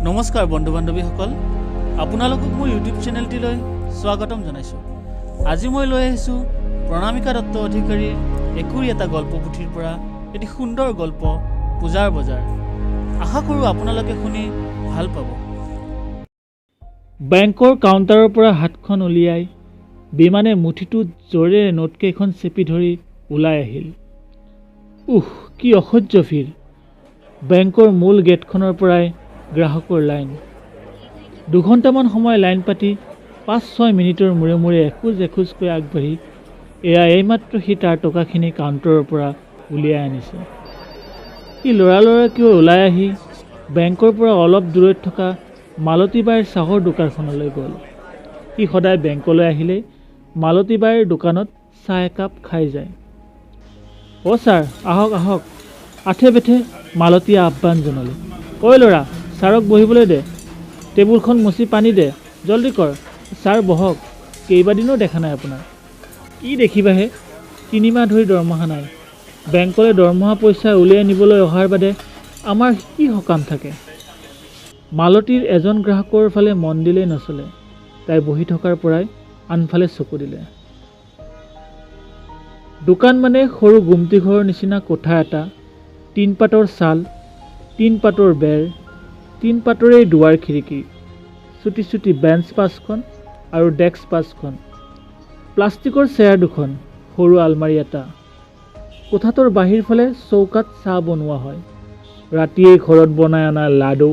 নমস্কাৰ বন্ধু বান্ধৱীসকল, আপোনালোকক মোৰ ইউটিউব চেনেলটিলৈ স্বাগতম জনাইছোঁ। আজি মই লৈ আহিছোঁ প্ৰণামিকা দত্ত অধিকাৰীৰ একুৰি এটা গল্প পুথিৰ পৰা এটি সুন্দৰ গল্প, পূজাৰ বজাৰ। আশা কৰোঁ আপোনালোকে শুনি ভাল পাব। বেংকৰ কাউণ্টাৰৰ পৰা হাতখন উলিয়াই বিমানে মুঠিটোত জোৰেৰে নোটকেইখন চেপি ধৰি ওলাই আহিল। কি অসহ্য ভিৰ! বেংকৰ মূল গেটখনৰ পৰাই গ্ৰাহকৰ লাইন। দুঘণ্টামান সময় লাইন পাতি ৫-৬ মিনিটৰ মূৰে মূৰে এখোজকৈ আগবাঢ়ি এইমাত্ৰ সি তাৰ টকাখিনি কাউণ্টাৰৰ পৰা উলিয়াই আনিছে। সি লৰালৰিকৈ ওলাই আহি বেংকৰ পৰা অলপ দূৰৈত থকা মালতীবাইৰ চাহৰ দোকানখনলৈ গ'ল। সি সদায় বেংকলৈ আহিলেই মালতীবাইৰ দোকানত চাহ একাপ খাই যায়। ছাৰ, আহক আহক, আঠে বেঠে মালতীয়ে আহ্বান জনালে। ঐ ল'ৰা, ছাৰক বহিবলৈ দে, টেবুলখন মচি পানী দে, জলদি কৰ। ছাৰ বহক, কেইবাদিনো দেখা নাই আপোনাৰ। কি দেখিবাহে, ৩ মাহ ধৰি দৰমহা নাই। বেংকলৈ দৰমহা পইচা উলিয়াই নিবলৈ অহাৰ বাদে আমাৰ কি সকাম থাকে? মালতীৰ এজন গ্ৰাহকৰ ফালে মন দিলেই নচলে। তাই বহি থকাৰ পৰাই আনফালে চকু দিলে। দোকান মানে সৰু গুমটি ঘৰৰ নিচিনা কোঠা এটা, ৩ পাতৰ ছাল, ৩ পাতৰ বেৰ, ৩ পাতৰেই দুৱাৰ খিৰিকী, চুটি চুটি বেঞ্চ ৫খন আৰু ডেস্ক ৫খন, প্লাষ্টিকৰ চেয়াৰ 2খন, সৰু আলমাৰি এটা। কোঠাটোৰ বাহিৰ ফালে চৌকাত চাহ বনোৱা হয়। ৰাতিয়েই ঘৰত বনাই অনা লাডু,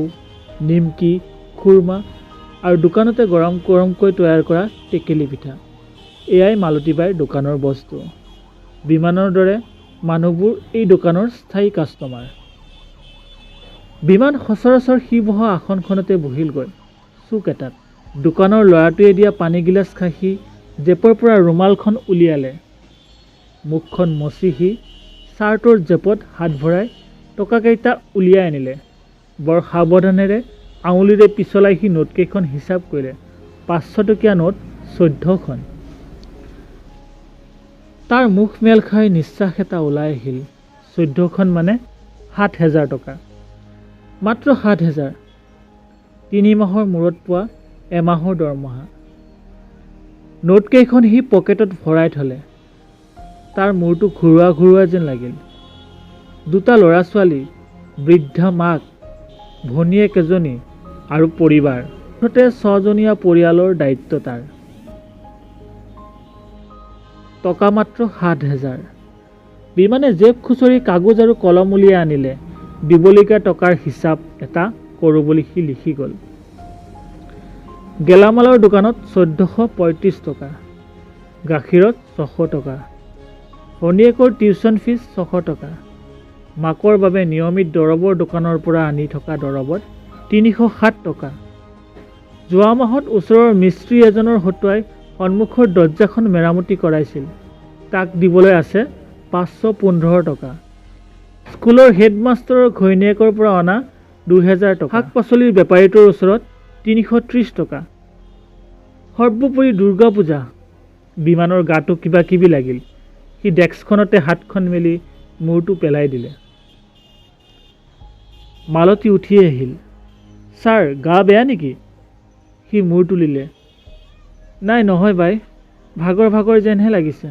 নিমকি, খুৰমা আৰু দোকানতে গৰম গৰমকৈ তৈয়াৰ কৰা টেকেলি পিঠা। এয়াই মালতীবাইৰ দোকানৰ বস্তু। বিমানৰ দৰে মানুহবোৰ এই দোকানৰ স্থায়ী কাষ্টমাৰ। বিমান সচৰাচৰ সি বহা আসনখনতে বহিলগৈ, চুক এটাত। দোকানৰ ল'ৰাটোৱে দিয়া পানী গিলাচ খাই সি জেপৰ পৰা ৰুমালখন উলিয়ালে। মুখখন মচি সি চাৰ্টৰ জেপত হাত ভৰাই টকাকেইটা উলিয়াই আনিলে। বৰ সাৱধানেৰে আঙুলিৰে পিছলাই সি নোটকেইখন হিচাপ কৰিলে। ৫০০ টকীয়া নোট ১৪খন। তাৰ মুখ মেল খাই নিশ্বাস এটা ওলাই আহিল। ১৪খন মানে ৭,০০০ টকা। মাত্ৰ ৭,০০০। ৩ মাহৰ মূৰত পোৱা এমাহৰ দৰমহা। নোটকেইখন সি পকেটত ভৰাই থলে। তাৰ মূৰটো ঘূৰোৱা যেন লাগিল। 2টা ল'ৰা ছোৱালী, বৃদ্ধা মাক, ভনীয়েক এজনী আৰু পৰিবাৰ, মুঠতে 6জনীয়া পৰিয়ালৰ দায়িত্ব তাৰ। টকা মাত্ৰ ৭,০০০। বিমানে জেপ খুচৰি কাগজ আৰু কলম উলিয়াই আনিলে। দিবলগীয়া টকাৰ হিচাপ এটা কৰোঁ বুলি সি লিখি গ'ল। গেলামালৰ দোকানত ১৪৩৫ টকা, গাখীৰত ৬০০ টকা, ভনীয়েকৰ টিউচন ফিজ ৬০০ টকা, মাকৰ বাবে নিয়মিত দৰৱৰ দোকানৰ পৰা আনি থকা দৰৱত ৩০৭ টকা। যোৱা মাহত ওচৰৰ মিস্ত্ৰী এজনৰ হতুৱাই সন্মুখৰ দৰ্জাখন মেৰামতি কৰাইছিল। তাক দিবলৈ আছে ৫১৫ টকা। স্কুলৰ হেডমাষ্টৰৰ ঘৈণীয়েকৰ পৰা অনা ২০০০ টকা। শাক পাচলিৰ বেপাৰীটোৰ ওচৰত ৩৩০ টকা। সৰ্বোপৰি দুৰ্গা পূজা। বিমানৰ গাটো কিবা কিবি লাগিল। সি ডেস্কখনতে হাতখন মেলি মূৰটো পেলাই দিলে। মালতী উঠি আহিল। ছাৰ, গা বেয়া নেকি? সি মূৰ তুলিলে। নাই নহয় বাই, ভাগৰ ভাগৰ যেনহে লাগিছে।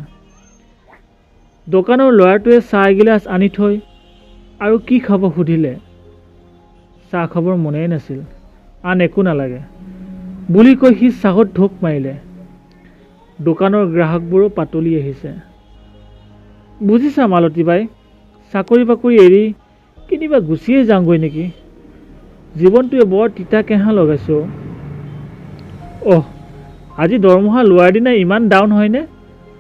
দোকানৰ ল'ৰাটোৱে চাহ এগিলাচ আনি থৈ আৰু কি খাব সুধিলে। চাহ খাবৰ মনেই নাছিল। আন একো নালাগে বুলি কৈ সি চাহত ঢোক মাৰিলে। দোকানৰ গ্ৰাহকবোৰো পাতলি আহিছে। বুজিছা মালতী বাই, চাকৰি বাকৰি এৰি কেনিবা গুচিয়ে যাওঁগৈ নেকি? জীৱনটোৱে বৰ তিতা কেঁহা লগাইছোঁ। আজি দৰমহা লোৱাৰ দিনা ইমান ডাউন হয়নে?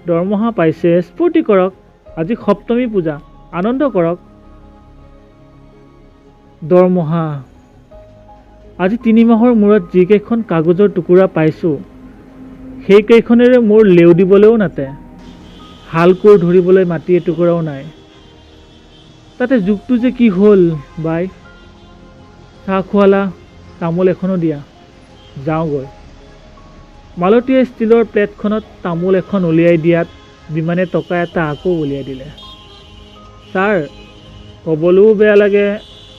দৰমহা পাইছে, স্ফূৰ্তি কৰক। আজি সপ্তমী পূজা, আনন্দ কৰক। দৰমহা আজি ৩ মাহৰ মূৰত যিকেইখন কাগজৰ টুকুৰা পাইছোঁ, সেইকেইখনেৰে মোৰ লেও দিবলৈও নাতে। হাল কোৰ ধৰিবলৈ মাটি এটুকুৰাও নাই। তাতে যুগটো যে কি হ'ল বাই। চাহ খোৱালা, তামোল এখনো দিয়া, যাওঁগৈ। মালতীয়ে ষ্টীলৰ প্লেটখনত তামোল এখন উলিয়াই দিয়াত বিমানে টকা এটা আকৌ উলিয়াই দিলে। ছাৰ, ক'বলৈও বেয়া লাগে,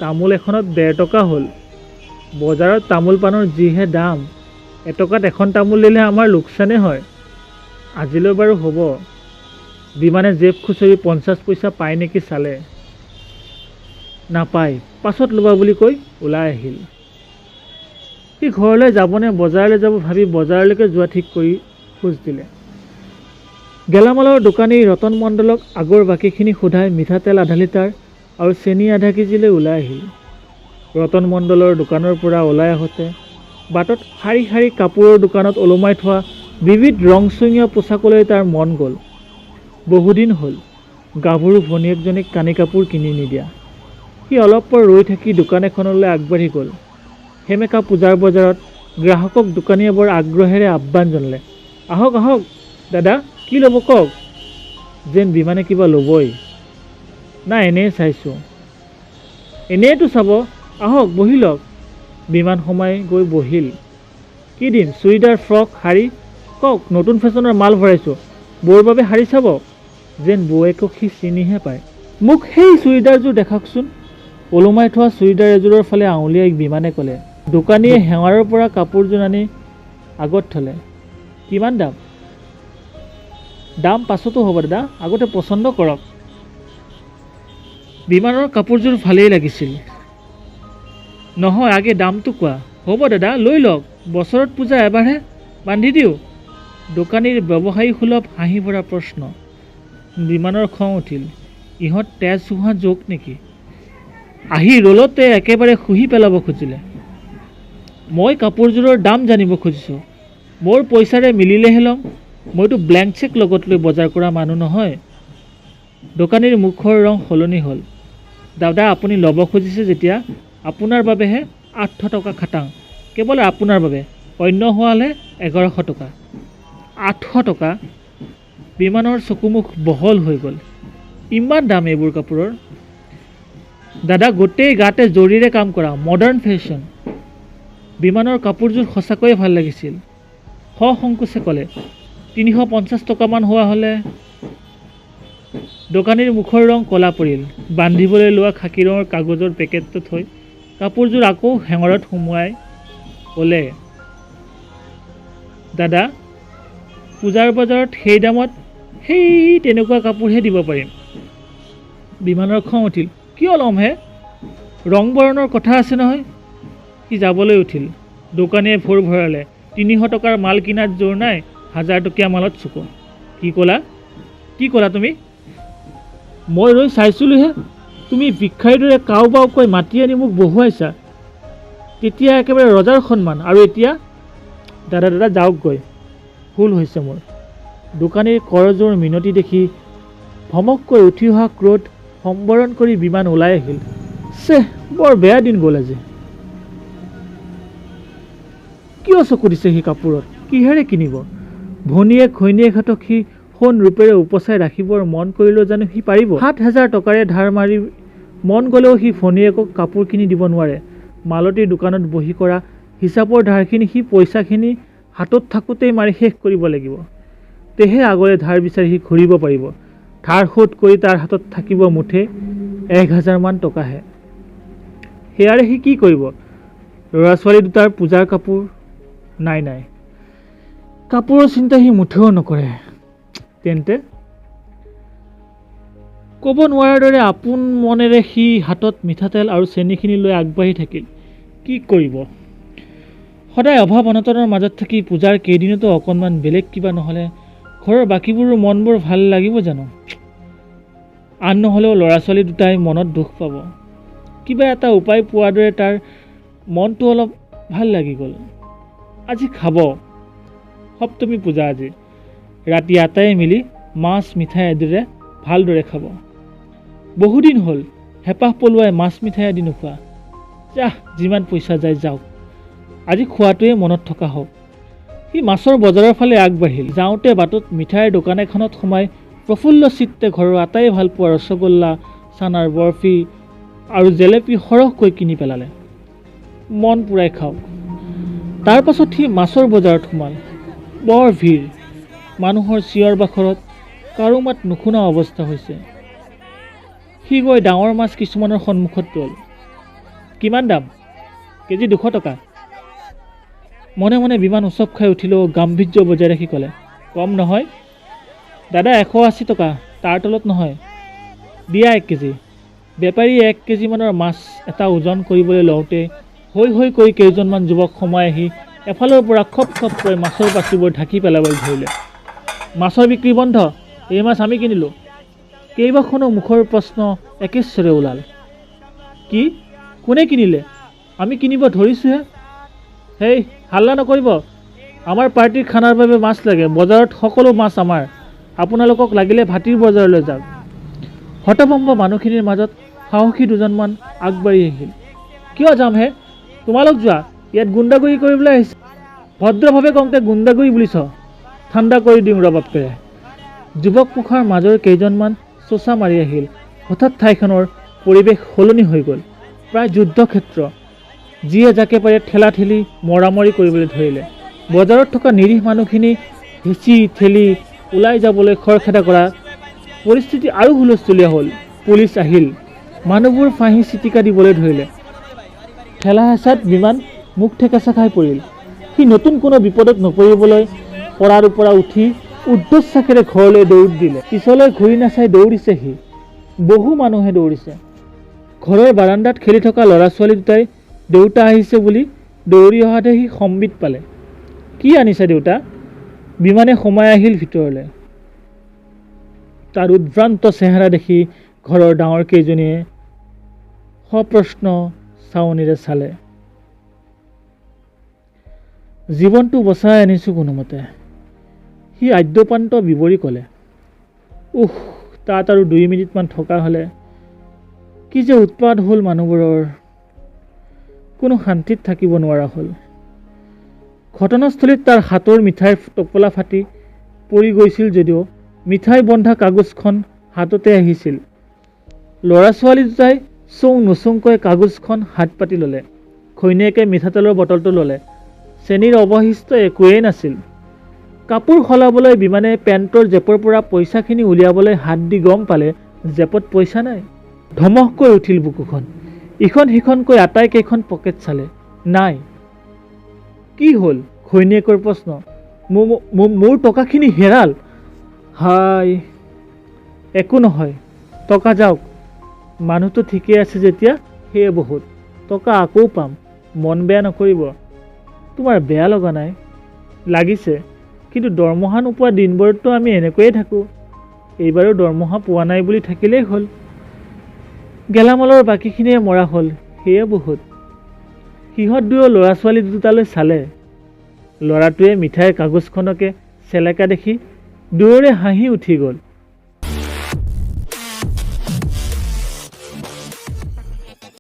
তামোল এখনত ১.৫ টকা হ'ল। বজাৰত তামোল পাণৰ যিহে দাম, এটকাত এখন তামোল দিলে আমাৰ লোকচানে হয়। আজিলৈ বাৰু হ'ব। বিমানে জেপ খুচৰি 50 পইচা পায় নেকি চালে। নাপায়, পাছত ল'বা বুলি কৈ ওলাই আহিল। সি ঘৰলৈ যাবনে বজাৰলৈ যাব ভাবি বজাৰলৈকে যোৱা ঠিক কৰি খোজ দিলে। গেলামালৰ দোকানী ৰতন মণ্ডলক আগৰ বাকীখিনি সোধাই মিঠাতেল আধা লিটাৰ আৰু চেনি আধা কেজিলৈ ওলাই আহিল। ৰতন মণ্ডলৰ দোকানৰ পৰা ওলাই আহোঁতে বাটত শাৰী শাৰী কাপোৰৰ দোকানত ওলোমাই থোৱা বিবিধ ৰংচঙীয়া পোচাকলৈ তাৰ মন গ'ল। বহুদিন হ'ল গাভৰু ভনীয়েকজনীক কানি কাপোৰ কিনি নিদিয়া। সি অলপ পৰ ৰৈ থাকি দোকান এখনলৈ আগবাঢ়ি গ'ল। সেমেকা পূজাৰ বজাৰত গ্ৰাহকক দোকানীয়ে বৰ আগ্ৰহেৰে আহ্বান জনালে। আহক আহক দাদা, কি ল'ব কওক। যেন বিমানে কিবা ল'বই। নাই এনেই চাইছোঁ। এনেইতো চাব, আহক বহি লওক। বিমান সোমাই গৈ বহিল। কি দিম, চুৰিদাৰ, ফ্ৰক, শাৰী? কওক, নতুন ফেশ্বনৰ মাল ভৰাইছোঁ, বৌৰ বাবে শাৰী চাব। যেন বৌৱেকক সি চিনিহে পায়। মোক সেই চুৰিদাৰযোৰ দেখাওকচোন। ওলোমাই থোৱা চুৰিদাৰ এযোৰৰ ফালে আঙুলিয়াই বিমানে ক'লে। দোকানীয়ে হেঙাৰৰ পৰা কাপোৰযোৰ আনি আগত থ'লে। কিমান দাম? দাম পাছতো হ'ব দাদা, আগতে পচন্দ কৰক। বিমানৰ কাপোৰযোৰ ভালেই লাগিছিল। নহয়, আগে দামটো কোৱা। হ'ব দাদা, লৈ লওক, বছৰত পূজা এবাৰহে, বান্ধি দিওঁ। দোকানীৰ ব্যৱসায়ী সুলভ হাঁহি ভৰা প্ৰশ্ন। বিমানৰ খং উঠিল। ইহঁত তেজ চোহা জোক নেকি? আহি ৰলতে একেবাৰে শুহি পেলাব খুজিলে। মই কাপোৰযোৰৰ দাম জানিব খুজিছোঁ। মোৰ পইচাৰে মিলিলেহে ল'ম। মইতো ব্লেংক চেক লগত লৈ বজাৰ কৰা মানুহ নহয়। দোকানীৰ মুখৰ ৰং সলনি হ'ল। দাদা, আপুনি ল'ব খুজিছে যেতিয়া আপোনাৰ বাবেহে 800 টকা খাটাং, কেৱল আপোনাৰ বাবে। অন্য হোৱা হ'লে 1100 টকা। 800 টকা? বিমানৰ চকুমুখ বহল হৈ গ'ল। ইমান দাম এইবোৰ কাপোৰৰ? দাদা, গোটেই গাতে জৰিৰে কাম কৰা, মডাৰ্ণ ফেশ্বন। বিমানৰ কাপোৰযোৰ সঁচাকৈয়ে ভাল লাগিছিল। সসংকোচে ক'লে, 350 টকামান হোৱা হ'লে। দোকানীৰ মুখৰ ৰং ক'লা পৰিল। বান্ধিবলৈ লোৱা খাকী ৰঙৰ কাগজৰ পেকেটটো থৈ কাপোৰযোৰ আকৌ হেঙাৰত সুমুৱাই ক'লে, দাদা, পূজাৰ বজাৰত সেই দামত সেই তেনেকুৱা কাপোৰহে দিব পাৰিম। বিমানৰ খং উঠিল। কিয় ল'মহে? ৰং বৰণৰ কথা আছে নহয়। সি যাবলৈ উঠিল। দোকানীয়ে ভোৰ ভৰালে। 300 টকাৰ মাল কিনাত জোৰ নাই, 1000 টকীয়া মালত চকু। কি ক'লা তুমি? মই ৰৈ চাইছিলোঁহে। তুমি ভিক্ষাৰীৰ দৰে কাও বাওকৈ মাতি আনি মোক বহুৱাইছা। তেতিয়া একেবাৰে ৰজাৰ সন্মান, আৰু এতিয়া? দাদা যাওকগৈ, ভুল হৈছে মোৰ। দোকানীৰ কৰজোৰ মিনতি দেখি ভমককৈ উঠি অহা ক্ৰোধ সম্বৰণ কৰি বিমান ওলাই আহিল। বৰ বেয়া দিন গ'ল আজি। কিয় চকু দিছে সি কাপোৰত? কিহেৰে কিনিব? ভনীয়েক ঘৈণীয়েকহঁতক সি সোণ ৰূপেৰে উপচাই ৰাখিবৰ মন কৰিলেও জানো সি পাৰিব? 7,000 টকাৰে ধাৰ মাৰি মন গ'লেও সি ভনীয়েকক কাপোৰ কিনি দিব নোৱাৰে। মালতীৰ দোকানত বহি কৰা হিচাপৰ ধাৰখিনি সি পইচাখিনি হাতত থাকোঁতেই মাৰি শেষ কৰিব লাগিব। তেহে আগলৈ ধাৰ বিচাৰি সি ঘূৰিব পাৰিব। ধাৰ শোধ কৰি তাৰ হাতত থাকিব মুঠে 1000 মান টকাহে। সেয়াৰে সি কি কৰিব? ল'ৰা ছোৱালী দুটাৰ পূজাৰ কাপোৰ নাই। কাপোৰৰ চিন্তা সি মুঠেও নকৰে। তেন্তে ক'ব নোৱাৰাৰ দৰে আপোন মনেৰে সি হাতত মিঠাতেল আৰু চেনিখিনি লৈ আগবাঢ়ি থাকিল। কি কৰিব? সদায় অভাৱ অনাটনৰ মাজত থাকি পূজাৰ কেইদিনতো অকণমান বেলেগ কিবা নহ'লে ঘৰৰ বাকীবোৰৰ মনবোৰ ভাল লাগিব জানো? আন নহ'লেও ল'ৰা ছোৱালী দুটাই মনত দুখ পাব। কিবা এটা উপায় পোৱাৰ দৰে তাৰ মনটো অলপ ভাল লাগি গ'ল। আজি খাব। সপ্তমী পূজা আজি। ৰাতি আটাই মিলি মাছ মিঠাই আদিৰে ভালদৰে খাব। বহুদিন হ'ল হেঁপাহ পলুৱাই মাছ মিঠাই আদি নোখোৱা। যিমান পইচা যায় যাওক, আজি খোৱাটোৱে মনত থকা হওক। সি মাছৰ বজাৰৰ ফালে আগবাঢ়িল। যাওঁতে বাটত মিঠাইৰ দোকান এখনত সোমাই প্ৰফুল্ল চিত্তে ঘৰৰ আটাই ভালপোৱা ৰসগোল্লা, চানাৰ বৰফি আৰু জেলেপি সৰহকৈ কিনি পেলালে। মন পূৰাই খাওক। তাৰ পাছত সি মাছৰ বজাৰত সোমাল। বৰ ভিৰ, মানুহৰ চিঞৰ বাখৰত কাৰো মাত নুশুনা অৱস্থা হৈছে। সি গৈ ডাঙৰ মাছ কিছুমানৰ সন্মুখত ৰ'ল। কিমান দাম? কেজি 200 টকা। মনে মনে বিমান উচপ খাই উঠিলেও গাম্ভীৰ্য বজাই ৰাখি ক'লে, কম নহয় দাদা, 180 টকা, তাৰ তলত নহয়। দিয়া 1 কেজি। বেপাৰীয়ে 1 কেজিমানৰ মাছ এটা ওজন কৰিবলৈ লওঁতে হৈ হৈ কৰি কেইজনমান যুৱক সোমাই আহি এফালৰ পৰা খপ খপকৈ মাছৰ পাচিবোৰ ঢাকি পেলাবলৈ ধৰিলে। মাছৰ বিক্ৰী বন্ধ, এই মাছ আমি কিনিলোঁ। কেইবাখনো মুখৰ প্ৰশ্ন একেস্বৰে ওলাল। কি? কোনে কিনিলে? আমি কিনিব ধৰিছোঁহে। হেই, হাল্লা নকৰিব। আমাৰ পাৰ্টিৰ খানাৰ বাবে মাছ লাগে। বজাৰত সকলো মাছ আমাৰ। আপোনালোকক লাগিলে ভাটিৰ বজাৰলৈ যাওক। হতভম্ব মানুহখিনিৰ মাজত সাহসী দুজনমান আগবাঢ়ি আহিল। কিয় যাম হে? তোমালোক যোৱা, ইয়াত গুণ্ডাগিৰি কৰিবলৈ আহিছে। ভদ্ৰভাৱে কওঁতে গুণ্ডাগিৰি বুলিছ? ঠাণ্ডা কৰি দিওঁ ৰ বাপেৰে। যুৱক মুখৰ মাজৰ কেইজনমান চোচা মাৰি আহিল। হঠাৎ ঠাইখনৰ পৰিৱেশ সলনি হৈ গ'ল। প্ৰায় যুদ্ধক্ষেত্ৰ। যিয়ে যাকে পাৰে ঠেলা ঠেলি মৰামৰি কৰিবলৈ ধৰিলে। বজাৰত থকা নিৰীহ মানুহখিনি হেঁচি ঠেলি ওলাই যাবলৈ খৰখেদা কৰা। পৰিস্থিতি আৰু হুলস্থুলীয়া হ'ল। পুলিচ আহিল। মানুহবোৰ ফাঁহি চিটিকা দিবলৈ ধৰিলে। ঠেলা হেঁচাত বিমান মুখ ঠেকেচা খাই পৰিল। সি নতুন কোনো বিপদত নপৰিবলৈ পৰাৰ পৰা উঠি উদ্ধচাকেৰে ঘৰলৈ দৌৰ দিলে। পিছলৈ ঘূৰি নাচাই দৌৰিছে সি। বহু মানুহে দৌৰিছে। ঘৰৰ বাৰাণ্ডাত খেলি থকা ল'ৰা ছোৱালী দুটাই দেউতা আহিছে বুলি দৌৰি অহাতে সি সম্বিত পালে। কি আনিছে দেউতা? বিমানে সোমাই আহিল ভিতৰলৈ। তাৰ উদ্ভ্ৰান্ত চেহেৰা দেখি ঘৰৰ ডাঙৰ কেইজনীয়ে সপ্ৰশ্ন চাৱনিৰে চালে। জীৱনটো বচাই আনিছোঁ কোনোমতে, সি আদ্যপান্ত বিৱৰি ক'লে। তাত আৰু 2 মিনিটমান থকা হ'লে কি যে উৎপাত হ'ল মানুহবোৰৰ, কোনো শান্তিত থাকিব নোৱাৰা হ'ল। ঘটনাস্থলীত তাৰ হাতৰ মিঠাইৰ টোপোলা ফাটি পৰি গৈছিল যদিও মিঠাই বন্ধা কাগজখন হাততে আহিছিল। ল'ৰা ছোৱালী দুটাই চৌ নোচৌকৈ কাগজখন হাত পাতি ল'লে। ঘৈণীয়েকে মিঠাতেলৰ বটলটো ল'লে। চেনীৰ অৱশিষ্ট একোৱেই নাছিল। কাপোৰ সলাবলৈ বিমানে পেণ্টৰ জেপৰ পৰা পইচাখিনি উলিয়াবলৈ হাত দি গম পালে জেপত পইচা নাই। ধমককৈ উঠিল বুকুখন। ইখন সিখনকৈ আটাইকেইখন পকেট চালে, নাই। কি হ'ল? ঘৈণীয়েকৰ প্ৰশ্ন। মোৰ টকাখিনি হেৰাল। হাই, একো নহয়, টকা যাওক। মানুহটো ঠিকে আছে যেতিয়া সেয়ে বহুত। টকা আকৌ পাম, মন বেয়া নকৰিব। তোমাৰ বেয়া লগা নাই? লাগিছে, কিন্তু দৰমহা নোপোৱা দিনবোৰততো আমি এনেকৈয়ে থাকোঁ। এইবাৰো দৰমহা পোৱা নাই বুলি থাকিলেই হ'ল। গেলামালৰ বাকীখিনিয়ে মৰা হ'ল, সেয়ে বহুত। সিহঁত দুয়ো ল'ৰা ছোৱালী দুটালৈ চালে। ল'ৰাটোৱে মিঠাইৰ কাগজখনকে চেলেকা দেখি দুয়োৰে হাঁহি উঠি গ'ল।